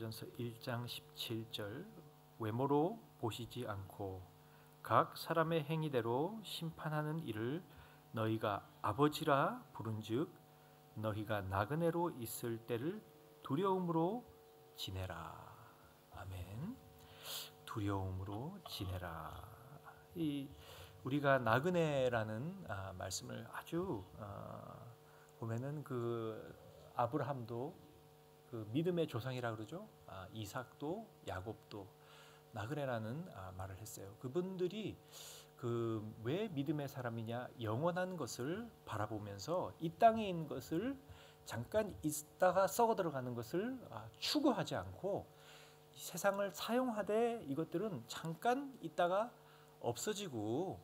고린도전서 1장 17절 외모로 보시지 않고 각 사람의 행위대로 심판하는 이를 너희가 아버지라 부른즉 너희가 나그네로 있을 때를 두려움으로 지내라. 아멘. 두려움으로 지내라. 우리가 나그네라는 말씀을 아주 보면은 그 아브라함도 그 믿음의 조상이라 그러죠. 이삭도 야곱도 나그네라는 말을 했어요. 그분들이 그 왜 믿음의 사람이냐, 영원한 것을 바라보면서 이 땅에 있는 것을 잠깐 있다가 썩어 들어가는 것을 추구하지 않고 세상을 사용하되 이것들은 잠깐 있다가 없어지고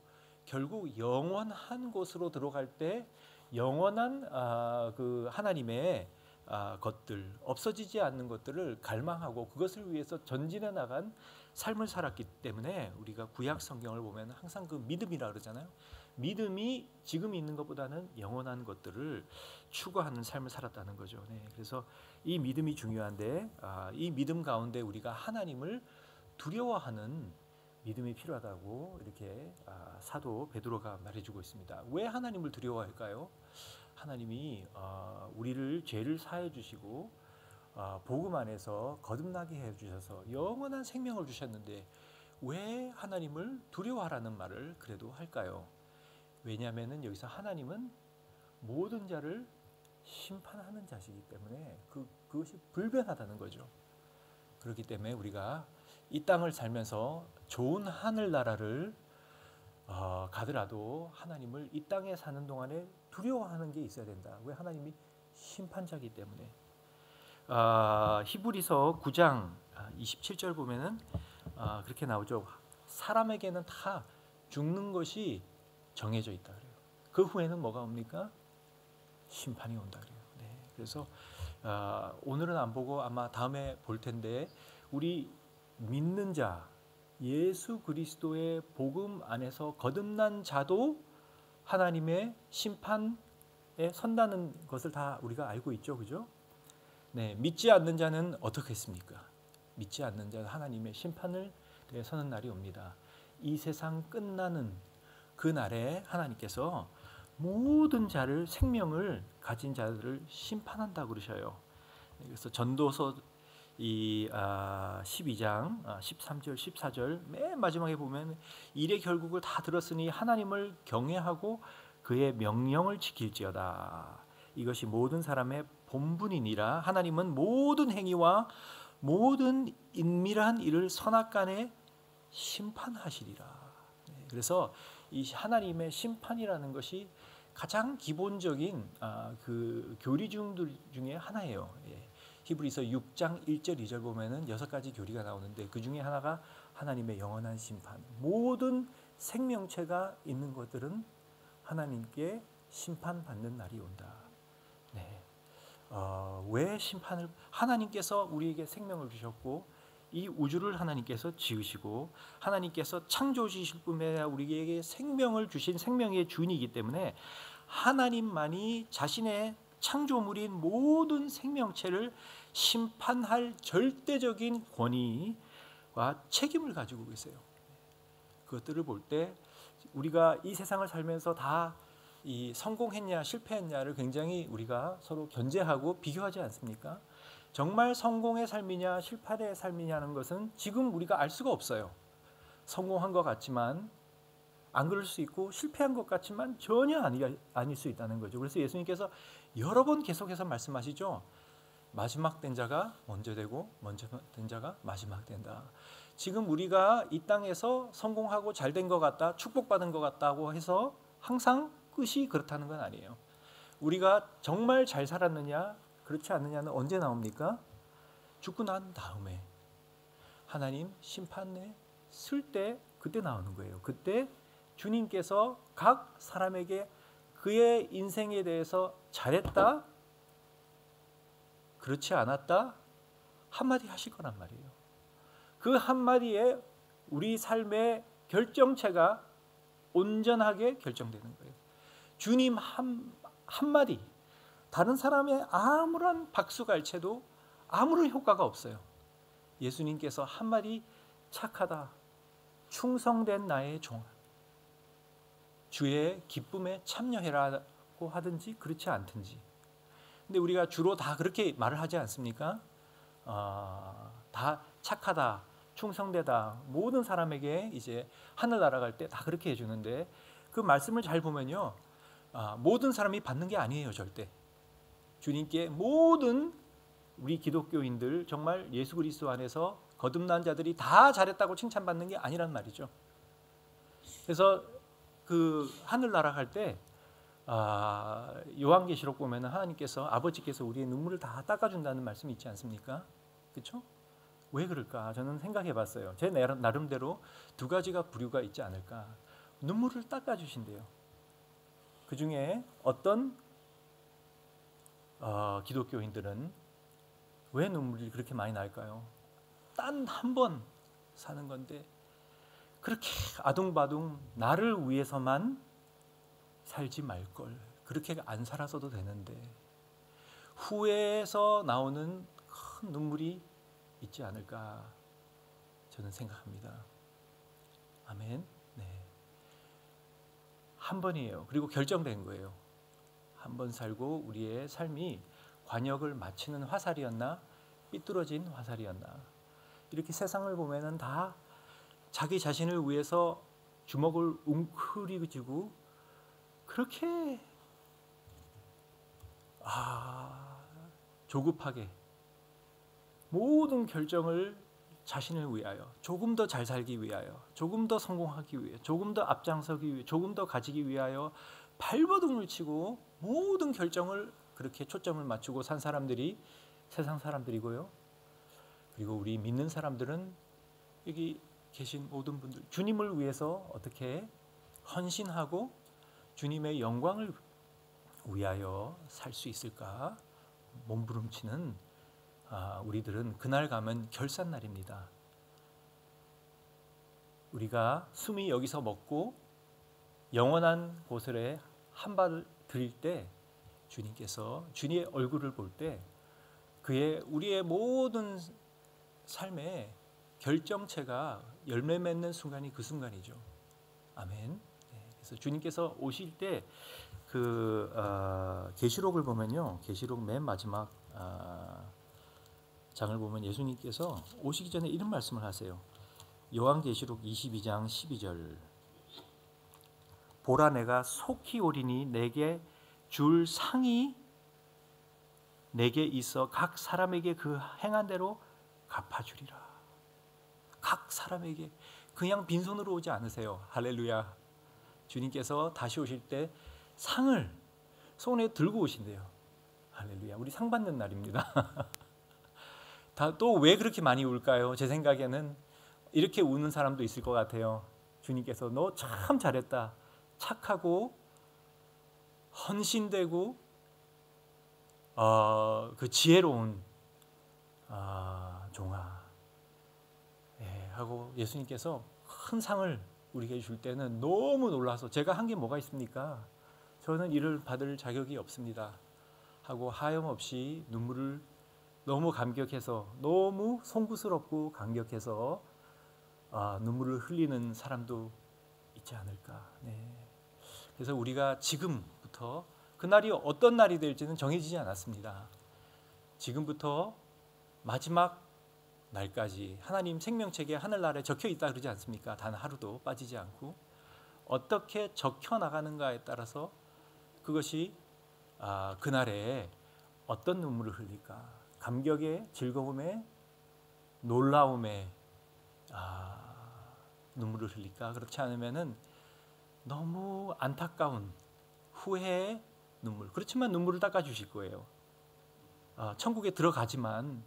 결국 영원한 곳으로 들어갈 때 영원한 그 하나님의 것들, 없어지지 않는 것들을 갈망하고 그것을 위해서 전진해 나간 삶을 살았기 때문에 우리가 구약 성경을 보면 항상 그 믿음이라 그러잖아요. 믿음이 지금 있는 것보다는 영원한 것들을 추구하는 삶을 살았다는 거죠. 네, 그래서 이 믿음이 중요한데 이 믿음 가운데 우리가 하나님을 두려워하는 믿음이 필요하다고 이렇게 사도 베드로가 말해주고 있습니다. 왜 하나님을 두려워할까요? 하나님이 우리를 죄를 사해 주시고 복음 안에서 거듭나게 해 주셔서 영원한 생명을 주셨는데 왜 하나님을 두려워하라는 말을 그래도 할까요? 왜냐하면 여기서 하나님은 모든 자를 심판하는 자시기 때문에 그것이 불변하다는 거죠. 그렇기 때문에 우리가 이 땅을 살면서 좋은 하늘나라를 가더라도 하나님을 이 땅에 사는 동안에 두려워하는 게 있어야 된다. 왜? 하나님이 심판자이기 때문에. 히브리서 9장 27절 보면은 그렇게 나오죠. 사람에게는 다 죽는 것이 정해져 있다 그래요. 그 후에는 뭐가 옵니까? 심판이 온다 그래요. 네, 그래서 오늘은 안 보고 아마 다음에 볼 텐데 우리 믿는 자, 예수 그리스도의 복음 안에서 거듭난 자도 하나님의 심판에 선다는 것을 다 우리가 알고 있죠, 그죠? 네, 믿지 않는 자는 어떻게 했습니까? 믿지 않는 자는 하나님의 심판을 서는 날이 옵니다. 이 세상 끝나는 그 날에 하나님께서 모든 자를, 생명을 가진 자들을 심판한다고 그러셔요. 그래서 전도서 이 12장 13절 14절 맨 마지막에 보면 일의 결국을 다 들었으니 하나님을 경외하고 그의 명령을 지킬지어다. 이것이 모든 사람의 본분이니라. 하나님은 모든 행위와 모든 은밀한 일을 선악간에 심판하시리라. 그래서 이 하나님의 심판이라는 것이 가장 기본적인 그 교리중들 중에 하나예요. 히브리서 6장 1절 2절 보면은 6가지 교리가 나오는데 그 중에 하나가 하나님의 영원한 심판. 모든 생명체가 있는 것들은 하나님께 심판받는 날이 온다. 네. 왜 심판을? 하나님께서 우리에게 생명을 주셨고 이 우주를 하나님께서 지으시고 하나님께서 창조주실 뿐만 아니라 우리에게 생명을 주신 생명의 주인이기 때문에 하나님만이 자신의 창조물인 모든 생명체를 심판할 절대적인 권위와 책임을 가지고 계세요. 그것들을 볼 때 우리가 이 세상을 살면서 다 이 성공했냐 실패했냐를 굉장히 우리가 서로 견제하고 비교하지 않습니까? 정말 성공의 삶이냐 실패의 삶이냐는 것은 지금 우리가 알 수가 없어요. 성공한 것 같지만 안 그럴 수 있고 실패한 것 같지만 전혀 아닐 수 있다는 거죠. 그래서 예수님께서 여러 번 계속해서 말씀하시죠. 마지막 된 자가 먼저 되고 먼저 된 자가 마지막 된다. 지금 우리가 이 땅에서 성공하고 잘된 것 같다, 축복받은 것 같다고 해서 항상 끝이 그렇다는 건 아니에요. 우리가 정말 잘 살았느냐 그렇지 않느냐는 언제 나옵니까? 죽고 난 다음에 하나님 심판에 쓸 때 그때 나오는 거예요. 그때 주님께서 각 사람에게 그의 인생에 대해서 잘했다, 그렇지 않았다 한마디 하실 거란 말이에요. 그 한마디에 우리 삶의 결정체가 온전하게 결정되는 거예요. 주님 한마디, 다른 사람의 아무런 박수갈채도 아무런 효과가 없어요. 예수님께서 한마디 착하다, 충성된 나의 종아, 주의 기쁨에 참여해라고 하든지 그렇지 않든지. 근데 우리가 주로 다 그렇게 말을 하지 않습니까? 다 착하다, 충성되다, 모든 사람에게 이제 하늘 날아갈 때 다 그렇게 해주는데 그 말씀을 잘 보면요, 모든 사람이 받는 게 아니에요. 절대. 주님께 모든 우리 기독교인들, 정말 예수 그리스도 안에서 거듭난 자들이 다 잘했다고 칭찬받는 게 아니란 말이죠. 그래서 그 하늘 날아갈 때 요한계시록 보면 하나님께서, 아버지께서 우리의 눈물을 다 닦아준다는 말씀이 있지 않습니까? 그렇죠? 왜 그럴까? 저는 생각해 봤어요. 제 나름대로 두 가지가 부류가 있지 않을까. 눈물을 닦아주신대요. 그 중에 어떤 기독교인들은 왜 눈물이 그렇게 많이 날까요? 단 한 번 사는 건데 그렇게 아둥바둥 나를 위해서만 살지 말걸, 그렇게 안 살아서도 되는데, 후회에서 나오는 큰 눈물이 있지 않을까 저는 생각합니다. 아멘. 네. 한 번이에요. 그리고 결정된 거예요. 한 번 살고 우리의 삶이 관역을 마치는 화살이었나 삐뚤어진 화살이었나. 이렇게 세상을 보면은 다 자기 자신을 위해서 주먹을 웅크리고 그렇게 조급하게 모든 결정을 자신을 위하여, 조금 더 잘 살기 위하여, 조금 더 성공하기 위해, 조금 더 앞장서기 위해, 조금 더 가지기 위하여 발버둥을 치고 모든 결정을 그렇게 초점을 맞추고 산 사람들이 세상 사람들이고요. 그리고 우리 믿는 사람들은 여기 계신 모든 분들, 주님을 위해서 어떻게 헌신하고 주님의 영광을 위하여 살 수 있을까 몸부림치는 우리들은 그날 가면 결산날입니다. 우리가 숨이 여기서 먹고 영원한 곳에 한 발을 들일 때 주님께서 주님의 얼굴을 볼 때 우리의 모든 삶의 결정체가 열매 맺는 순간이 그 순간이죠. 아멘. 네, 그래서 주님께서 오실 때 계시록을 보면요, 계시록 맨 마지막 장을 보면 예수님께서 오시기 전에 이런 말씀을 하세요. 요한계시록 22장 12절. 보라, 내가 속히 오리니 내게 줄 상이 내게 있어 각 사람에게 그 행한 대로 갚아주리라. 각 사람에게. 그냥 빈손으로 오지 않으세요. 할렐루야. 주님께서 다시 오실 때 상을 손에 들고 오신대요. 할렐루야. 우리 상 받는 날입니다. 또 왜 그렇게 많이 울까요? 제 생각에는 이렇게 우는 사람도 있을 것 같아요. 주님께서 너 참 잘했다, 착하고 헌신되고 그 지혜로운 종아, 하고 예수님께서 큰 상을 우리에게 줄 때는 너무 놀라서, 제가 한 게 뭐가 있습니까? 저는 이를 받을 자격이 없습니다 하고 하염없이 눈물을, 너무 감격해서, 너무 송구스럽고 감격해서 눈물을 흘리는 사람도 있지 않을까. 네. 그래서 우리가 지금부터, 그날이 어떤 날이 될지는 정해지지 않았습니다. 지금부터 마지막 날까지 하나님 생명책에 하늘나라에 적혀 있다 그러지 않습니까? 단 하루도 빠지지 않고 어떻게 적혀 나가는가에 따라서 그것이 그날에 어떤 눈물을 흘릴까? 감격의, 즐거움의, 놀라움의 눈물을 흘릴까? 그렇지 않으면은 너무 안타까운 후회의 눈물. 그렇지만 눈물을 닦아주실 거예요. 천국에 들어가지만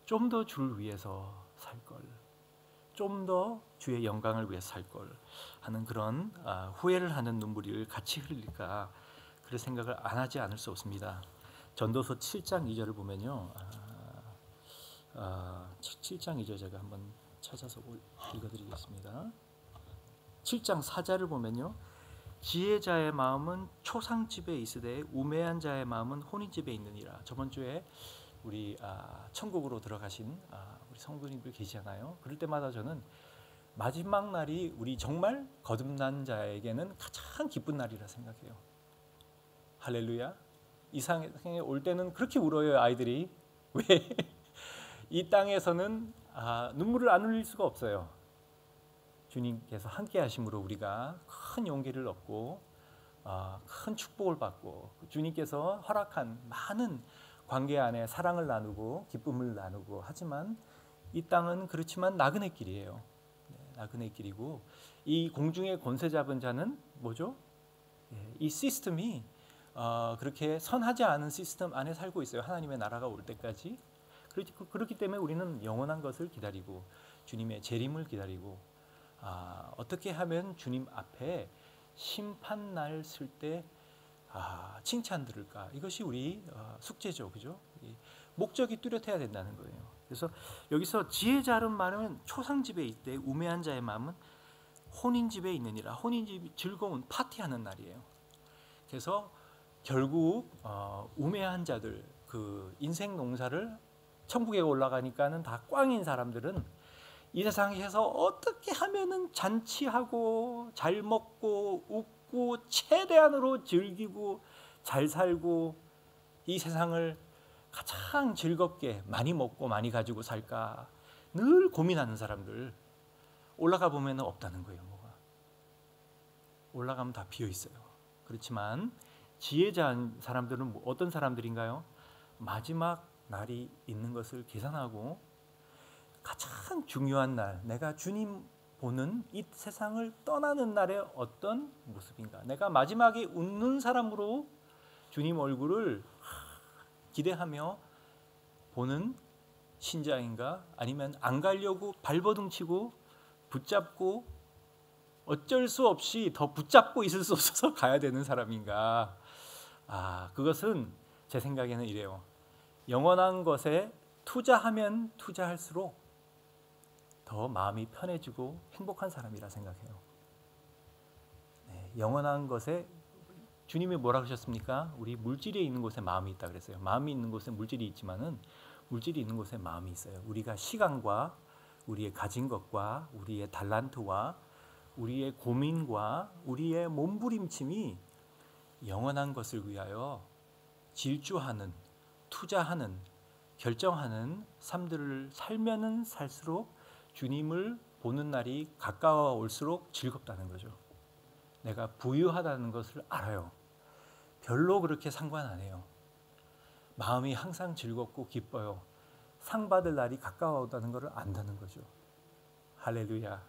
좀 더 주를 위해서 살 걸, 좀 더 주의 영광을 위해 살 걸 하는 그런 후회를 하는 눈물을 같이 흘릴까, 그런 생각을 안 하지 않을 수 없습니다. 전도서 7장 2절을 보면요, 7장 2절 제가 한번 찾아서 읽어드리겠습니다. 7장 4절을 보면요, 지혜자의 마음은 초상집에 있으되 우매한 자의 마음은 혼인집에 있느니라. 저번 주에 우리 천국으로 들어가신 우리 성도님들 계시잖아요. 그럴 때마다 저는 마지막 날이 우리 정말 거듭난 자에게는 가장 기쁜 날이라 생각해요. 할렐루야. 이 세상에 올 때는 그렇게 울어요, 아이들이. 왜? 이 땅에서는 눈물을 안 흘릴 수가 없어요. 주님께서 함께 하심으로 우리가 큰 용기를 얻고 큰 축복을 받고 주님께서 허락한 많은 관계 안에 사랑을 나누고 기쁨을 나누고 하지만 이 땅은 그렇지만 나그네 길이에요. 나그네 길이고 이 공중의 권세 잡은 자는 뭐죠? 이 시스템이 그렇게 선하지 않은 시스템 안에 살고 있어요. 하나님의 나라가 올 때까지. 그렇기 때문에 우리는 영원한 것을 기다리고 주님의 재림을 기다리고 어떻게 하면 주님 앞에 심판날 쓸 때 칭찬 들을까? 이것이 우리 숙제죠, 그죠? 목적이 뚜렷해야 된다는 거예요. 그래서 여기서 지혜자른 말은 초상집에 있되 우매한 자의 마음은 혼인집에 있느니라. 혼인집이 즐거운 파티하는 날이에요. 그래서 결국 우매한 자들, 그 인생 농사를 천국에 올라가니까는 다 꽝인 사람들은 이 세상에서 어떻게 하면은 잔치하고 잘 먹고 웃고 최대한으로 즐기고 잘 살고 이 세상을 가장 즐겁게 많이 먹고 많이 가지고 살까 늘 고민하는 사람들 올라가 보면 없다는 거예요. 뭐가 올라가면 다 비어 있어요. 그렇지만 지혜자인 사람들은 어떤 사람들인가요? 마지막 날이 있는 것을 계산하고 가장 중요한 날, 내가 주님 보는 이 세상을 떠나는 날의 어떤 모습인가, 내가 마지막에 웃는 사람으로 주님 얼굴을 기대하며 보는 신자인가, 아니면 안 가려고 발버둥치고 붙잡고 어쩔 수 없이 더 붙잡고 있을 수 없어서 가야 되는 사람인가. 그것은 제 생각에는 이래요. 영원한 것에 투자하면 투자할수록 더 마음이 편해지고 행복한 사람이라 생각해요. 영원한 것에 주님이 뭐라 그러셨습니까? 우리 물질이 있는 곳에 마음이 있다 그랬어요. 마음이 있는 곳에 물질이 있지만은 물질이 있는 곳에 마음이 있어요. 우리가 시간과 우리의 가진 것과 우리의 달란트와 우리의 고민과 우리의 몸부림침이 영원한 것을 위하여 질주하는, 투자하는, 결정하는 삶들을 살면은 살수록 주님을 보는 날이 가까워올수록 즐겁다는 거죠. 내가 부유하다는 것을 알아요. 별로 그렇게 상관 안 해요. 마음이 항상 즐겁고 기뻐요. 상 받을 날이 가까워온다는 것을 안다는 거죠. 할렐루야.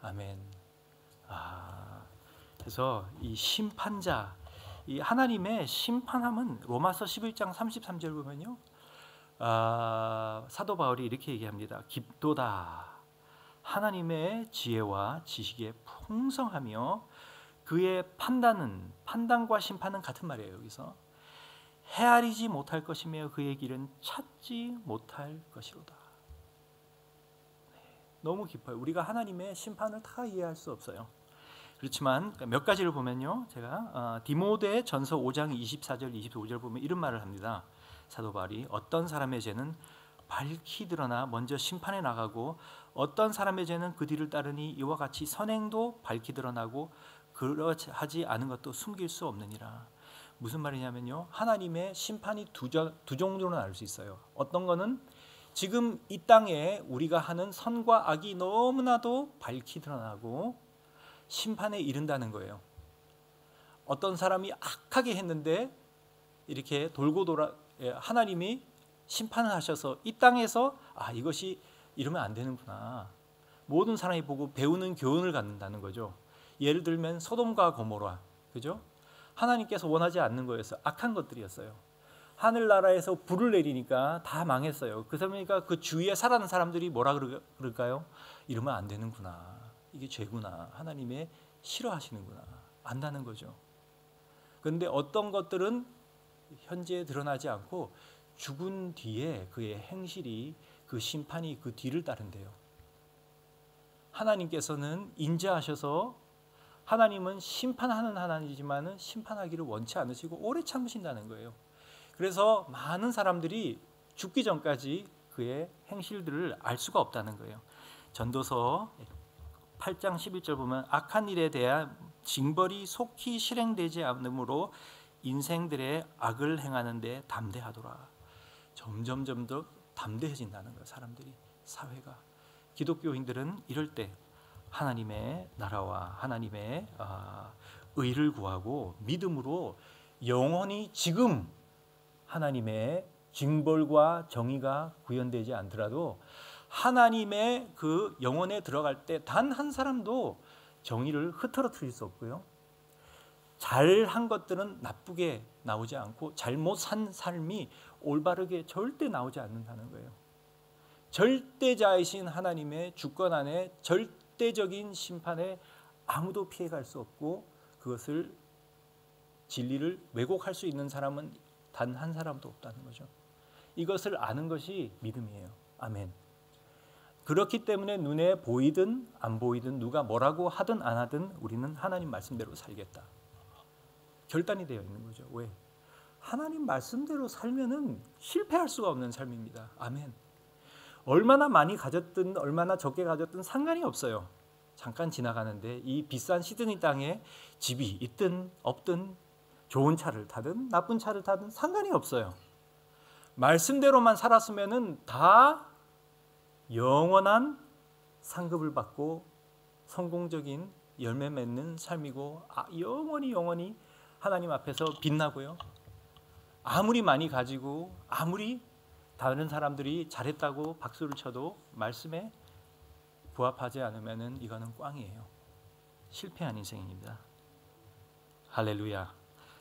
아멘. 그래서 이 심판자, 이 하나님의 심판함은 로마서 11장 33절 보면요. 사도 바울이 이렇게 얘기합니다. 깊도다. 하나님의 지혜와 지식에 풍성하며 그의 판단과 심판은 같은 말이에요. 여기서 헤아리지 못할 것이며 그의 길은 찾지 못할 것이로다. 너무 깊어요. 우리가 하나님의 심판을 다 이해할 수 없어요. 그렇지만 몇 가지를 보면요, 제가 디모데 전서 5장 24절 25절 보면 이런 말을 합니다. 사도 바울이 어떤 사람의 죄는 밝히 드러나 먼저 심판에 나가고 어떤 사람의 죄는 그 뒤를 따르니 이와 같이 선행도 밝히 드러나고 그러하지 않은 것도 숨길 수 없느니라. 무슨 말이냐면요, 하나님의 심판이 두 정도로 나눌 수 있어요. 어떤 거는 지금 이 땅에 우리가 하는 선과 악이 너무나도 밝히 드러나고 심판에 이른다는 거예요. 어떤 사람이 악하게 했는데 이렇게 돌고 돌아 하나님이 심판을 하셔서 이 땅에서 이것이 이러면 안 되는구나. 모든 사람이 보고 배우는 교훈을 갖는다는 거죠. 예를 들면 소돔과 고모라, 그죠? 하나님께서 원하지 않는 거였어요. 악한 것들이었어요. 하늘나라에서 불을 내리니까 다 망했어요. 그러니까 그 주위에 살아가는 사람들이 뭐라 그럴까요? 이러면 안 되는구나. 이게 죄구나. 하나님의 싫어하시는구나. 안다는 거죠. 그런데 어떤 것들은 현재 드러나지 않고 죽은 뒤에 그의 행실이, 그 심판이 그 뒤를 따른대요. 하나님께서는 인자하셔서 하나님은 심판하는 하나님이지만 심판하기를 원치 않으시고 오래 참으신다는 거예요. 그래서 많은 사람들이 죽기 전까지 그의 행실들을 알 수가 없다는 거예요. 전도서 8장 11절 보면 악한 일에 대한 징벌이 속히 실행되지 않으므로 인생들의 악을 행하는 데 담대하더라. 점점 더 담대해진다는 거예요. 사람들이, 사회가. 기독교인들은 이럴 때 하나님의 나라와 하나님의 의를 구하고 믿음으로 영원히 지금 하나님의 징벌과 정의가 구현되지 않더라도 하나님의 그 영혼에 들어갈 때 단 한 사람도 정의를 흐트러뜨릴 수 없고요. 잘한 것들은 나쁘게 나오지 않고 잘못 산 삶이 올바르게 절대 나오지 않는다는 거예요. 절대자이신 하나님의 주권 안에 절대적인 심판에 아무도 피해갈 수 없고 그것을 진리를 왜곡할 수 있는 사람은 단 한 사람도 없다는 거죠. 이것을 아는 것이 믿음이에요. 아멘. 그렇기 때문에 눈에 보이든 안 보이든 누가 뭐라고 하든 안 하든 우리는 하나님 말씀대로 살겠다. 결단이 되어 있는 거죠. 왜? 하나님 말씀대로 살면은 실패할 수가 없는 삶입니다. 아멘. 얼마나 많이 가졌든 얼마나 적게 가졌든 상관이 없어요. 잠깐 지나가는데 이 비싼 시드니 땅에 집이 있든 없든 좋은 차를 타든 나쁜 차를 타든 상관이 없어요. 말씀대로만 살았으면은 다 영원한 상급을 받고 성공적인 열매 맺는 삶이고 영원히 하나님 앞에서 빛나고요. 아무리 많이 가지고 아무리 다른 사람들이 잘했다고 박수를 쳐도 말씀에 부합하지 않으면은 이거는 꽝이에요. 실패한 인생입니다. 할렐루야.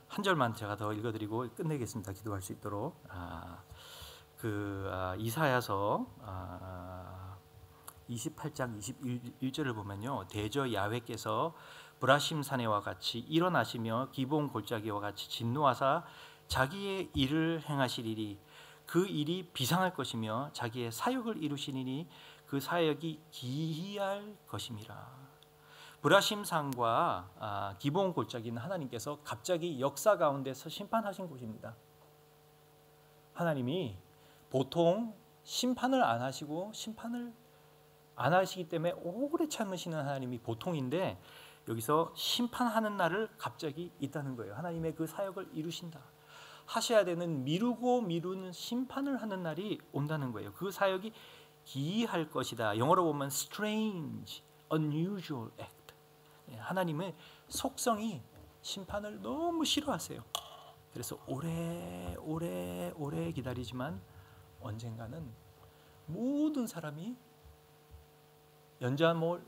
한 절만 제가 더 읽어드리고 끝내겠습니다. 기도할 수 있도록. 이사야서 28장 21절을 보면요, 대저 야훼께서 브라심 사내와 같이 일어나시며 기본 골짜기와 같이 진노하사 자기의 일을 행하시리니 그 일이 비상할 것이며 자기의 사역을 이루시리니 그 사역이 기이할 것임이라. 브라심 산과 기본 골짜기는 하나님께서 갑자기 역사 가운데서 심판하신 곳입니다. 하나님이 보통 심판을 안 하시고 심판을 안 하시기 때문에 오래 참으시는 하나님이 보통인데 여기서 심판하는 날을 갑자기 있다는 거예요. 하나님의 그 사역을 이루신다. 하셔야 되는 미루고 미루는 심판을 하는 날이 온다는 거예요. 그 사역이 기이할 것이다. 영어로 보면 strange, unusual act. 하나님의 속성이 심판을 너무 싫어하세요. 그래서 오래 기다리지만 언젠가는 모든 사람이 연자몰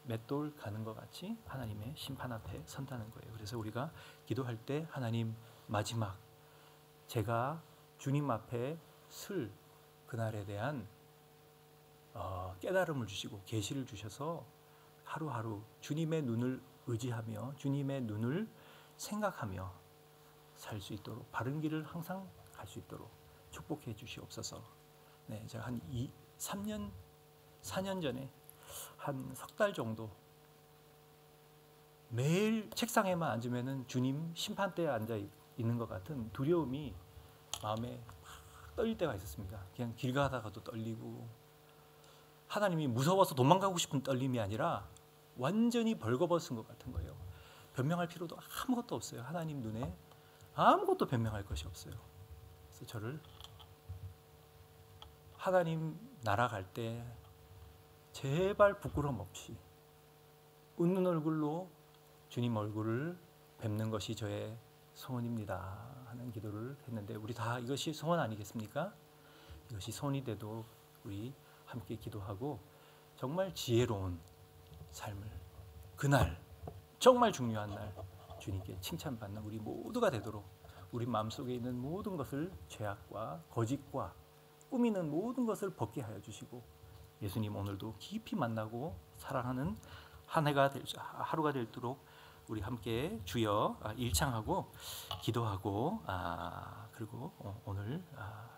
맷돌 가는 것 같이 하나님의 심판 앞에 선다는 거예요. 그래서 우리가 기도할 때 하나님 마지막 제가 주님 앞에 설 그날에 대한 깨달음을 주시고 계시를 주셔서 하루하루 주님의 눈을 의지하며 주님의 눈을 생각하며 살 수 있도록 바른 길을 항상 갈 수 있도록 축복해 주시옵소서. 네, 제가 한 4년 전에 한 석 달 정도 매일 책상에만 앉으면은 주님 심판대에 앉아 있는 것 같은 두려움이 마음에 떨릴 때가 있었습니다. 그냥 길 가다가도 떨리고 하나님이 무서워서 도망가고 싶은 떨림이 아니라 완전히 벌거벗은 것 같은 거예요. 변명할 필요도 아무것도 없어요. 하나님 눈에 아무것도 변명할 것이 없어요. 그래서 저를 하나님 나라 갈 때 제발 부끄럼 없이 웃는 얼굴로 주님 얼굴을 뵙는 것이 저의 소원입니다 하는 기도를 했는데 우리 다 이것이 소원 아니겠습니까? 이것이 소원이 돼도 우리 함께 기도하고 정말 지혜로운 삶을 그날 정말 중요한 날 주님께 칭찬받는 우리 모두가 되도록 우리 마음속에 있는 모든 것을 죄악과 거짓과 꾸미는 모든 것을 벗게 하여 주시고 예수님 오늘도 깊이 만나고 사랑하는 하루가 되도록 우리 함께 주여 일창하고 기도하고 그리고 오늘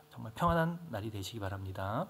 정말 평안한 날이 되시기 바랍니다.